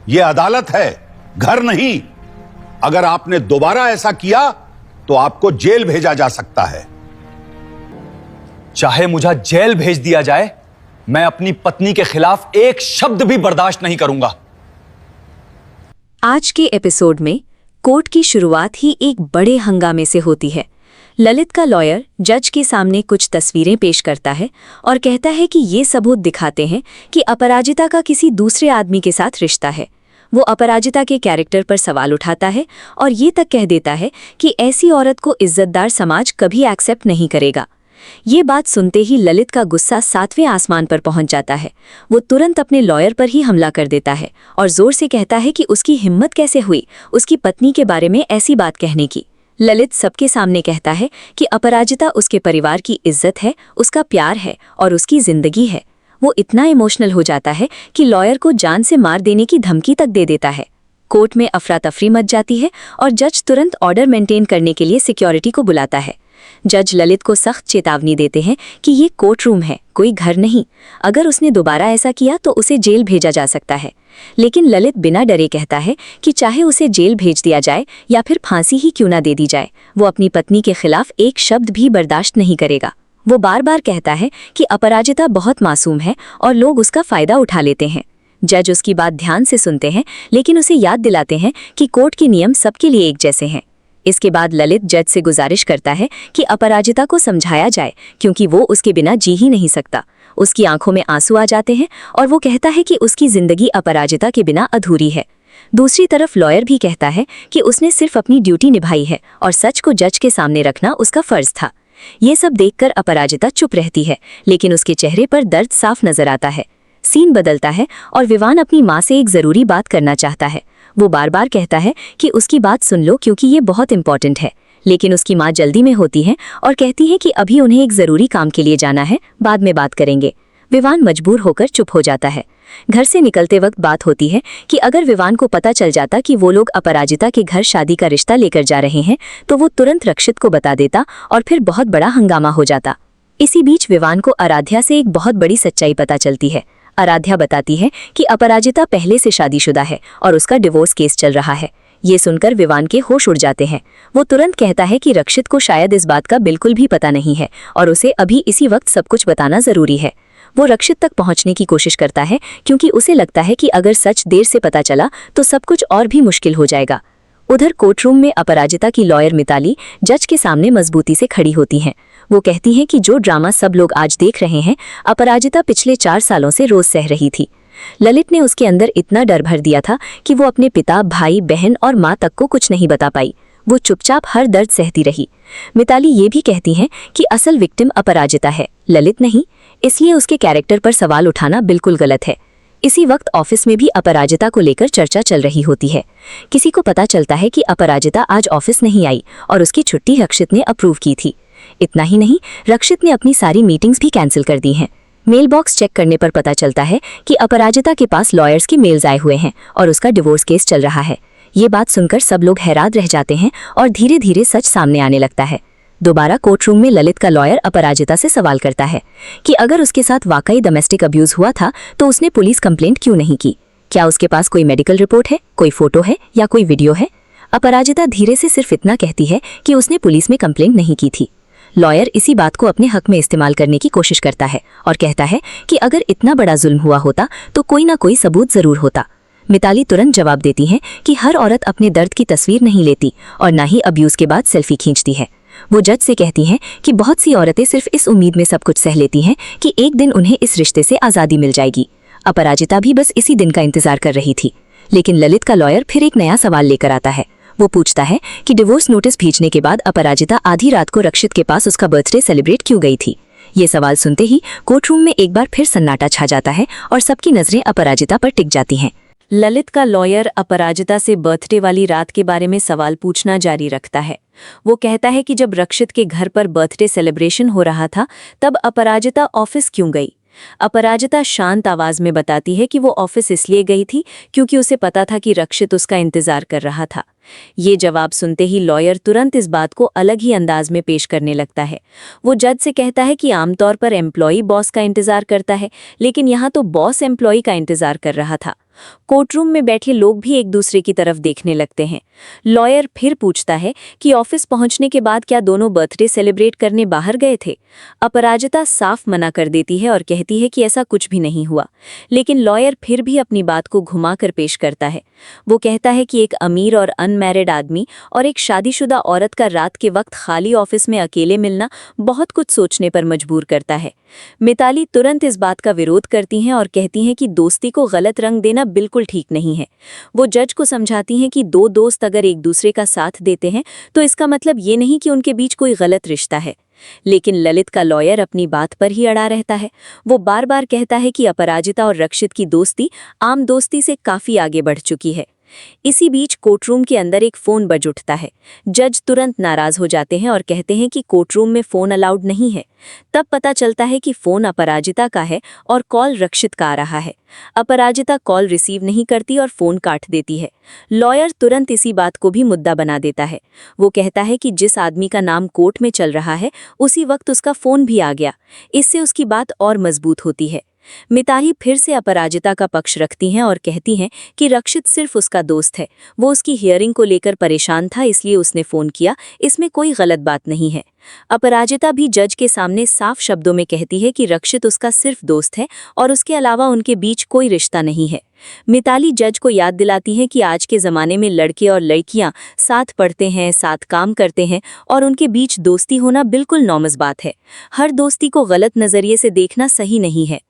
यह अदालत है, घर नहीं। अगर आपने दोबारा ऐसा किया तो आपको जेल भेजा जा सकता है। चाहे मुझे जेल भेज दिया जाए, मैं अपनी पत्नी के खिलाफ एक शब्द भी बर्दाश्त नहीं करूंगा। आज के एपिसोड में कोर्ट की शुरुआत ही एक बड़े हंगामे से होती है। ललित का लॉयर जज के सामने कुछ तस्वीरें पेश करता है और कहता है कि ये सबूत दिखाते हैं कि अपराजिता का किसी दूसरे आदमी के साथ रिश्ता है। वो अपराजिता के कैरेक्टर पर सवाल उठाता है और ये तक कह देता है कि ऐसी औरत को इज्जतदार समाज कभी एक्सेप्ट नहीं करेगा। ये बात सुनते ही ललित का गुस्सा 7वें आसमान पर पहुंच जाता है। वो तुरंत अपने लॉयर पर ही हमला कर देता है और जोर से कहता है कि उसकी हिम्मत कैसे हुई उसकी पत्नी के बारे में ऐसी बात कहने की। ललित सबके सामने कहता है कि अपराजिता उसके परिवार की इज्जत है, उसका प्यार है और उसकी जिंदगी है। वो इतना इमोशनल हो जाता है कि लॉयर को जान से मार देने की धमकी तक दे देता है। कोर्ट में अफरा तफरी मच जाती है और जज तुरंत ऑर्डर मेंटेन करने के लिए सिक्योरिटी को बुलाता है। जज ललित को सख्त चेतावनी देते हैं कि ये कोर्ट रूम है, कोई घर नहीं। अगर उसने दोबारा ऐसा किया तो उसे जेल भेजा जा सकता है। लेकिन ललित बिना डरे कहता है कि चाहे उसे जेल भेज दिया जाए या फिर फांसी ही क्यों ना दे दी जाए, वो अपनी पत्नी के खिलाफ एक शब्द भी बर्दाश्त नहीं करेगा। वो बार बार कहता है कि अपराजिता बहुत मासूम है और लोग उसका फायदा उठा लेते हैं। जज उसकी बात ध्यान से सुनते हैं लेकिन उसे याद दिलाते हैं कि कोर्ट के नियम सबके लिए एक जैसे हैं। इसके बाद ललित जज से गुजारिश करता है कि अपराजिता को समझाया जाए क्योंकि वो उसके बिना जी ही नहीं सकता। उसकी आंखों में आंसू आ जाते हैं और वो कहता है कि उसकी जिंदगी अपराजिता के बिना अधूरी है। दूसरी तरफ लॉयर भी कहता है कि उसने सिर्फ अपनी ड्यूटी निभाई है और सच को जज के सामने रखना उसका फर्ज था। ये सब देखकर अपराजिता चुप रहती है लेकिन उसके चेहरे पर दर्द साफ नजर आता है। सीन बदलता है और विवान अपनी माँ से एक जरूरी बात करना चाहता है। वो बार बार कहता है कि उसकी बात सुन लो क्योंकि ये बहुत इंपॉर्टेंट है, लेकिन उसकी माँ जल्दी में होती है और कहती है कि अभी उन्हें एक ज़रूरी काम के लिए जाना है, बाद में बात करेंगे। विवान मजबूर होकर चुप हो जाता है। घर से निकलते वक्त बात होती है कि अगर विवान को पता चल जाता कि वो लोग अपराजिता के घर शादी का रिश्ता लेकर जा रहे हैं तो वो तुरंत रक्षित को बता देता और फिर बहुत बड़ा हंगामा हो जाता। इसी बीच विवान को आराध्या से एक बहुत बड़ी सच्चाई पता चलती है। आराध्या बताती है कि अपराजिता पहले से शादीशुदा है और उसका डिवोर्स केस चल रहा है। ये सुनकर विवान के होश उड़ जाते हैं। वो तुरंत कहता है कि रक्षित को शायद इस बात का बिल्कुल भी पता नहीं है और उसे अभी इसी वक्त सब कुछ बताना जरूरी है। वो रक्षित तक पहुंचने की कोशिश करता है क्योंकि उसे लगता है कि अगर सच देर से पता चला तो सब कुछ और भी मुश्किल हो जाएगा। उधर कोर्टरूम में अपराजिता की लॉयर मिताली जज के सामने मजबूती से खड़ी होती हैं। वो कहती हैं कि जो ड्रामा सब लोग आज देख रहे हैं अपराजिता पिछले 4 सालों से रोज सह रही थी। ललित ने उसके अंदर इतना डर भर दिया था कि वो अपने पिता, भाई, बहन और माँ तक को कुछ नहीं बता पाई। वो चुपचाप हर दर्द सहती रही। मिताली ये भी कहती हैं कि असल विक्टिम अपराजिता है, ललित नहीं, इसलिए उसके कैरेक्टर पर सवाल उठाना बिल्कुल गलत है। इसी वक्त ऑफिस में भी अपराजिता को लेकर चर्चा चल रही होती है। किसी को पता चलता है कि अपराजिता आज ऑफिस नहीं आई और उसकी छुट्टी रक्षित ने अप्रूव की थी। इतना ही नहीं, रक्षित ने अपनी सारी मीटिंग्स भी कैंसिल कर दी हैं। मेल बॉक्स चेक करने पर पता चलता है कि अपराजिता के पास लॉयर्स के मेल्स आए हुए हैं और उसका डिवोर्स केस चल रहा है। ये बात सुनकर सब लोग हैरान रह जाते हैं और धीरे धीरे सच सामने आने लगता है। दोबारा कोर्टरूम में ललित का लॉयर अपराजिता से सवाल करता है कि अगर उसके साथ वाकई डोमेस्टिक अब्यूज हुआ था तो उसने पुलिस कंप्लेंट क्यों नहीं की? क्या उसके पास कोई मेडिकल रिपोर्ट है, कोई फोटो है या कोई वीडियो है? अपराजिता धीरे से सिर्फ इतना कहती है कि उसने पुलिस में कंप्लेंट नहीं की थी। लॉयर इसी बात को अपने हक में इस्तेमाल करने की कोशिश करता है और कहता है कि अगर इतना बड़ा जुल्म हुआ होता तो कोई ना कोई सबूत जरूर होता। मिताली तुरंत जवाब देती हैं कि हर औरत अपने दर्द की तस्वीर नहीं लेती और ना ही अब्यूज के बाद सेल्फी खींचती है। वो जज से कहती हैं कि बहुत सी औरतें सिर्फ इस उम्मीद में सब कुछ सह लेती हैं कि एक दिन उन्हें इस रिश्ते से आज़ादी मिल जाएगी। अपराजिता भी बस इसी दिन का इंतजार कर रही थी। लेकिन ललित का लॉयर फिर एक नया सवाल लेकर आता है। वो पूछता है कि डिवोर्स नोटिस भेजने के बाद अपराजिता आधी रात को रक्षित के पास उसका बर्थडे सेलिब्रेट क्यों गई थी। ये सवाल सुनते ही कोर्टरूम में एक बार फिर सन्नाटा छा जाता है और सबकी नजरें अपराजिता पर टिक जाती हैं। ललित का लॉयर अपराजिता से बर्थडे वाली रात के बारे में सवाल पूछना जारी रखता है। वो कहता है कि जब रक्षित के घर पर बर्थडे सेलिब्रेशन हो रहा था तब अपराजिता ऑफिस क्यों गई। अपराजिता शांत आवाज में बताती है कि वो ऑफिस इसलिए गई थी क्योंकि उसे पता था कि रक्षित उसका इंतजार कर रहा था। ये जवाब सुनते ही लॉयर तुरंत इस बात को अलग ही अंदाज में पेश करने लगता है। वो जज से कहता है कि आमतौर पर एम्प्लॉई बॉस का इंतजार करता है, लेकिन यहाँ तो बॉस एम्प्लॉई का इंतजार कर रहा था। कोर्टरूम में बैठे लोग भी एक दूसरे की तरफ देखने लगते हैं। लॉयर फिर पूछता है कि ऑफिस पहुंचने के बाद क्या दोनों बर्थडे सेलिब्रेट करने बाहर गए थे। अपराजिता साफ मना कर देती है और कहती है कि ऐसा कुछ भी नहीं हुआ, लेकिन लॉयर फिर भी अपनी बात को घुमाकर पेश करता है। वो कहता है कि एक अमीर और अनमैरिड आदमी और एक शादीशुदा औरत का रात के वक्त खाली ऑफिस में अकेले मिलना बहुत कुछ सोचने पर मजबूर करता है। मिताली तुरंत इस बात का विरोध करती हैं और कहती हैं कि दोस्ती को गलत रंग देना बिल्कुल ठीक नहीं है। वो जज को समझाती हैं कि दो दोस्त अगर एक दूसरे का साथ देते हैं तो इसका मतलब ये नहीं कि उनके बीच कोई गलत रिश्ता है। लेकिन ललित का लॉयर अपनी बात पर ही अड़ा रहता है। वो बार बार कहता है कि अपराजिता और रक्षित की दोस्ती आम दोस्ती से काफी आगे बढ़ चुकी है। इसी बीच कोर्टरूम के अंदर एक फोन बज उठता है। जज तुरंत नाराज हो जाते हैं और कहते हैं कि कोर्टरूम में फोन अलाउड नहीं है। तब पता चलता है कि फोन अपराजिता का है और कॉल रक्षित का आ रहा है। अपराजिता कॉल रिसीव नहीं करती और फोन काट देती है। लॉयर तुरंत इसी बात को भी मुद्दा बना देता है। वो कहता है कि जिस आदमी का नाम कोर्ट में चल रहा है उसी वक्त उसका फोन भी आ गया। इससे उसकी बात और मजबूत होती है। मिताली फिर से अपराजिता का पक्ष रखती हैं और कहती हैं कि रक्षित सिर्फ उसका दोस्त है। वो उसकी हियरिंग को लेकर परेशान था, इसलिए उसने फोन किया। इसमें कोई गलत बात नहीं है। अपराजिता भी जज के सामने साफ शब्दों में कहती है कि रक्षित उसका सिर्फ दोस्त है और उसके अलावा उनके बीच कोई रिश्ता नहीं है। मिताली जज को याद दिलाती है कि आज के ज़माने में लड़के और लड़कियां साथ पढ़ते हैं, साथ काम करते हैं और उनके बीच दोस्ती होना बिल्कुल नॉर्मल बात है। हर दोस्ती को गलत नज़रिए से देखना सही नहीं है।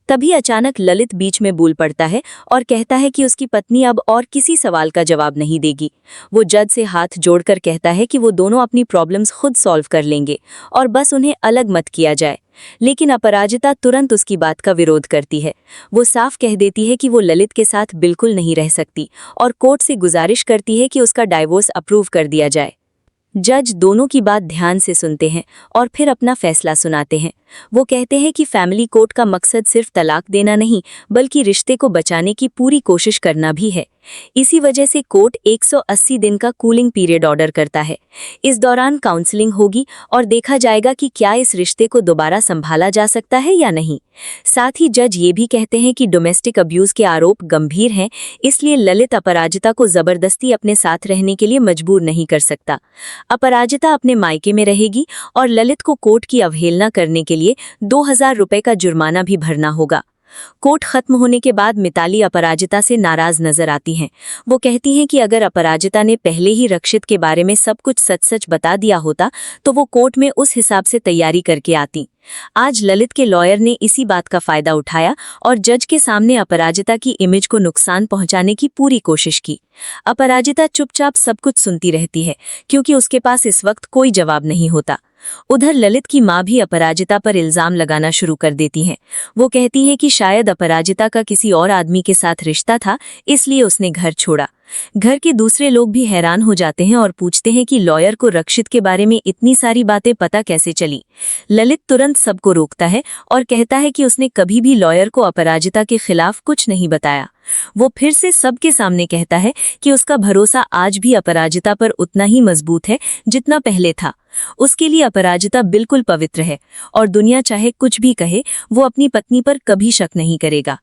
तभी अचानक ललित बीच में बोल पड़ता है और कहता है कि उसकी पत्नी अब और किसी सवाल का जवाब नहीं देगी। वो जज से हाथ जोड़कर कहता है कि वो दोनों अपनी प्रॉब्लम्स खुद सॉल्व कर लेंगे और बस उन्हें अलग मत किया जाए। लेकिन अपराजिता तुरंत उसकी बात का विरोध करती है। वो साफ कह देती है कि वो ललित के साथ बिल्कुल नहीं रह सकती और कोर्ट से गुजारिश करती है कि उसका डाइवोर्स अप्रूव कर दिया जाए। जज दोनों की बात ध्यान से सुनते हैं और फिर अपना फैसला सुनाते हैं। वो कहते हैं कि फैमिली कोर्ट का मकसद सिर्फ तलाक देना नहीं, बल्कि रिश्ते को बचाने की पूरी कोशिश करना भी है। इसी वजह से कोर्ट 180 दिन का कूलिंग पीरियड ऑर्डर करता है। इस दौरान काउंसलिंग होगी और देखा जाएगा कि क्या इस रिश्ते को दोबारा संभाला जा सकता है या नहीं। साथ ही जज ये भी कहते हैं कि डोमेस्टिक अब्यूज के आरोप गंभीर हैं, इसलिए ललित अपराजिता को जबरदस्ती अपने साथ रहने के लिए मजबूर नहीं कर सकता। अपराजिता अपने मायके में रहेगी और ललित को कोर्ट की अवहेलना करने के लिए 2000 रुपए का जुर्माना भी भरना होगा। कोर्ट खत्म होने के बाद मिताली अपराजिता से नाराज नजर आती हैं। वो कहती हैं कि अगर अपराजिता ने पहले ही रक्षित के बारे में सब कुछ सच सच बता दिया होता तो वो कोर्ट में उस हिसाब से तैयारी करके आती। आज ललित के लॉयर ने इसी बात का फायदा उठाया और जज के सामने अपराजिता की इमेज को नुकसान पहुंचाने की पूरी कोशिश की। अपराजिता चुपचाप सब कुछ सुनती रहती है क्योंकि उसके पास इस वक्त कोई जवाब नहीं होता। उधर ललित की माँ भी अपराजिता पर इल्जाम लगाना शुरू कर देती हैं। वो कहती हैं कि शायद अपराजिता का किसी और आदमी के साथ रिश्ता था, इसलिए उसने घर छोड़ा। घर के दूसरे लोग भी हैरान हो जाते हैं और पूछते हैं कि लॉयर को रक्षित के बारे में इतनी सारी बातें पता कैसे चली। ललित तुरंत सबको रोकता है और कहता है कि उसने कभी भी लॉयर को अपराजिता के खिलाफ कुछ नहीं बताया। वो फिर से सबके सामने कहता है कि उसका भरोसा आज भी अपराजिता पर उतना ही मजबूत है जितना पहले था। उसके लिए अपराजिता बिल्कुल पवित्र है और दुनिया चाहे कुछ भी कहे, वो अपनी पत्नी पर कभी शक नहीं करेगा।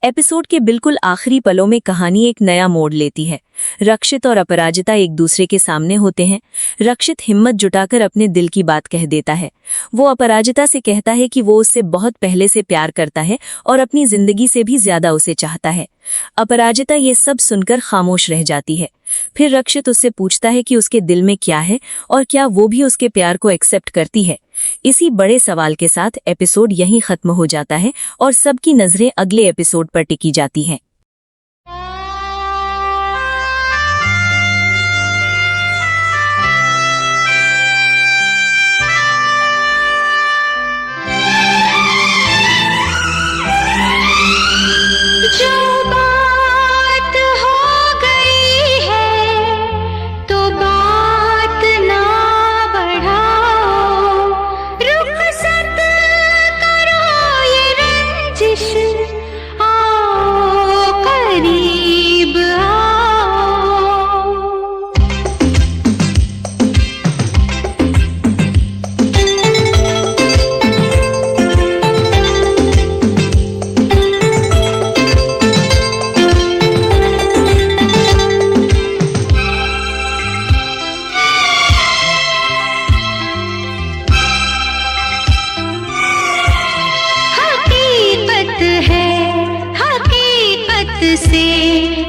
एपिसोड के बिल्कुल आखिरी पलों में कहानी एक नया मोड़ लेती है। रक्षित और अपराजिता एक दूसरे के सामने होते हैं। रक्षित हिम्मत जुटाकर अपने दिल की बात कह देता है। वो अपराजिता से कहता है कि वो उससे बहुत पहले से प्यार करता है और अपनी जिंदगी से भी ज्यादा उसे चाहता है। अपराजिता ये सब सुनकर खामोश रह जाती है। फिर रक्षित उससे पूछता है कि उसके दिल में क्या है और क्या वो भी उसके प्यार को एक्सेप्ट करती है। इसी बड़े सवाल के साथ एपिसोड यहीं खत्म हो जाता है और सबकी नजरें अगले एपिसोड पर टिकी जाती हैं। जो बात हो गई है तो बात ना बढ़ाओ, रुखसत करो ये रंजिश, आओ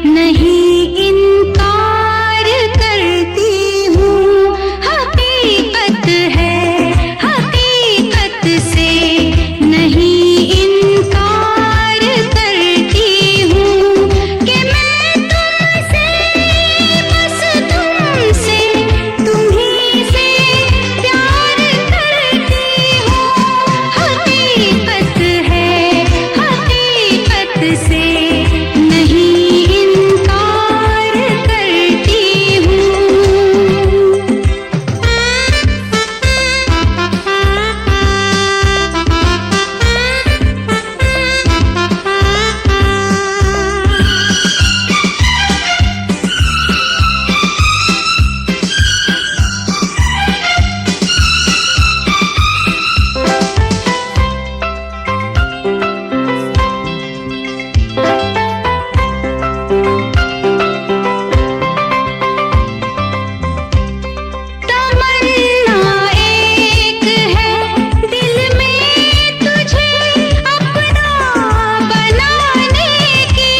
नहीं इनकार करती हूँ, हकीकत है, हकीकत से नहीं इनकार करती हूँ कि मैं तुमसे, बस तुमसे, तुम्हीं से प्यार करती हूँ। हकीकत है, हकीकत से नहीं इनकार करती तमन्ना एक है दिल में तुझे अपना बनाने की,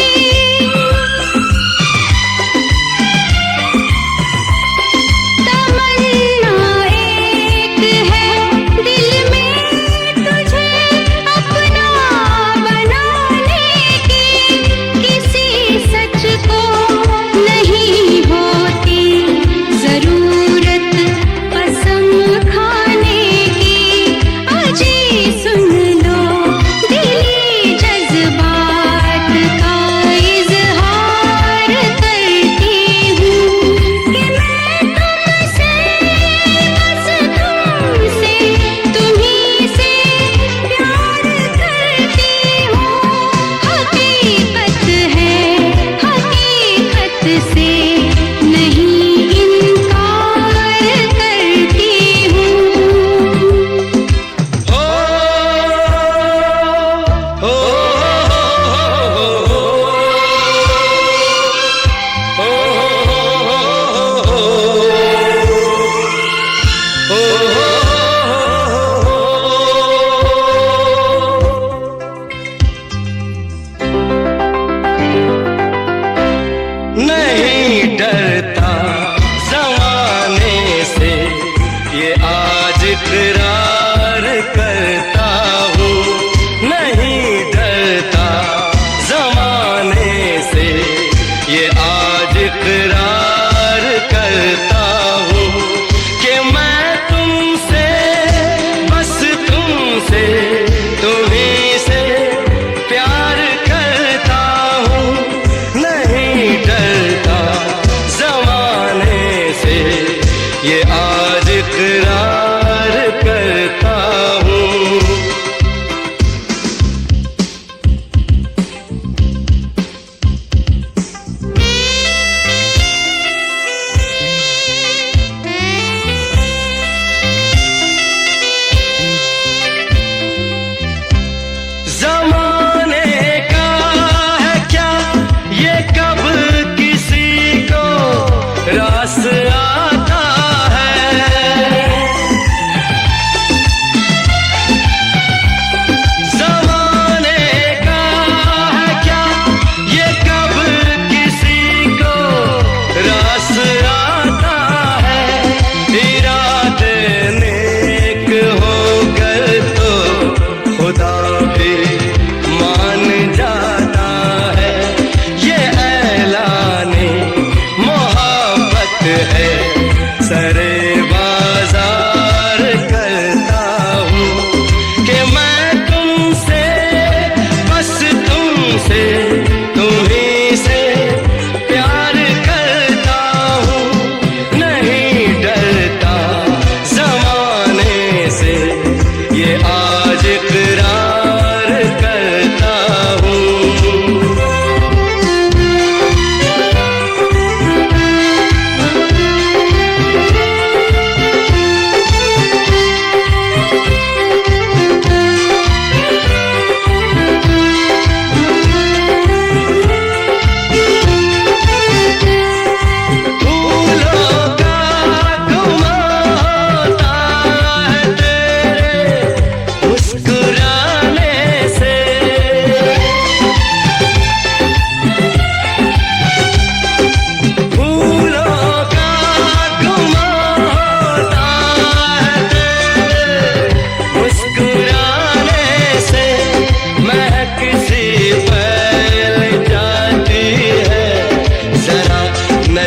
तमन्ना एक है दिल में तुझे अपना बनाने की। किसी सच को नहीं होती जरूरत कसम खाने की। अजी सुन लो दिली जज्बात का इजहार करती हूँ कि मैं तुमसे, बस तुमसे, तुम्हीं से प्यार करती हूँ। हकीकत है, हकीकत से नहीं इनकार करती हूँ। नहीं डरता जमाने से, ये आज इकरार करता हूँ। नहीं डरता जमाने से, ये आज इकरार करता हूँ कि मैं तुमसे, बस तुमसे, तुम्हीं से प्यार करता हूँ। नहीं डरता जमाने से, ये आज इकरार करता हूँ।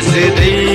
नजदीक